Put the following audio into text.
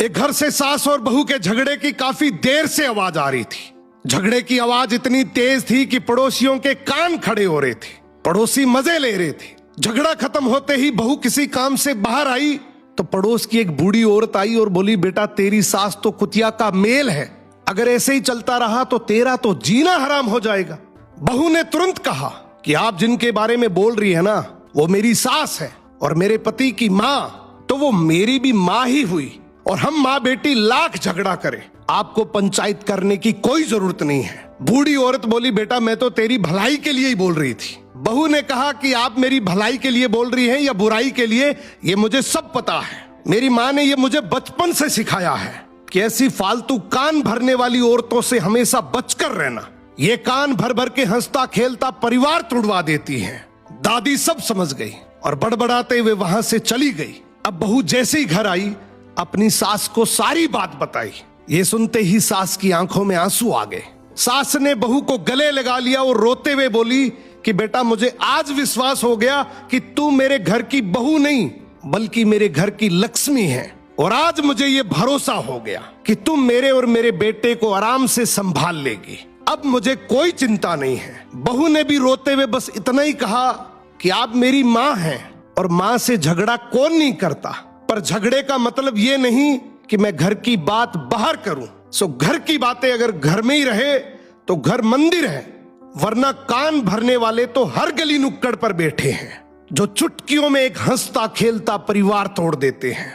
एक घर से सास और बहू के झगड़े की काफी देर से आवाज आ रही थी। झगड़े की आवाज इतनी तेज थी कि पड़ोसियों के कान खड़े हो रहे थे। पड़ोसी मजे ले रहे थे। झगड़ा खत्म होते ही बहू किसी काम से बाहर आई तो पड़ोस की एक बूढ़ी औरत आई और बोली, बेटा तेरी सास तो कुतिया का मेल है, अगर ऐसे ही चलता रहा तो तेरा तो जीना हराम हो जाएगा। बहू ने तुरंत कहा कि आप जिनके बारे में बोल रही है ना, वो मेरी सास है और मेरे पति की माँ तो वो मेरी भी माँ ही हुई, और हम माँ बेटी लाख झगड़ा करें, आपको पंचायत करने की कोई जरूरत नहीं है। बूढ़ी औरत बोली, बेटा मैं तो तेरी भलाई के लिए ही बोल रही थी। बहू ने कहा कि आप मेरी भलाई के लिए बोल रही हैं या बुराई के लिए, ये मुझे सब पता है। मेरी माँ ने ये मुझे बचपन से सिखाया है कि ऐसी फालतू कान भरने वाली औरतों से हमेशा बचकर रहना। ये कान भर भर के हंसता खेलता परिवार तुड़वा देती हैं। दादी सब समझ गई और बड़बड़ाते हुए वहां से चली गई। अब बहू जैसे ही घर आई अपनी सास को सारी बात बताई। ये सुनते ही सास की आंखों में आंसू आ गए। सास ने बहू को गले लगा लिया और रोते हुए बोली कि बेटा मुझे आज विश्वास हो गया कि तू मेरे घर की बहू नहीं बल्कि मेरे घर की लक्ष्मी है, और आज मुझे ये भरोसा हो गया कि तुम मेरे और मेरे बेटे को आराम से संभाल लेगी। अब मुझे कोई चिंता नहीं है। बहू ने भी रोते हुए बस इतना ही कहा कि आप मेरी माँ हैं और माँ से झगड़ा कौन नहीं करता, पर झगड़े का मतलब ये नहीं कि मैं घर की बात बाहर करूं। सो घर की बातें अगर घर में ही रहे तो घर मंदिर है, वरना कान भरने वाले तो हर गली नुक्कड़ पर बैठे हैं जो चुटकियों में एक हंसता खेलता परिवार तोड़ देते हैं।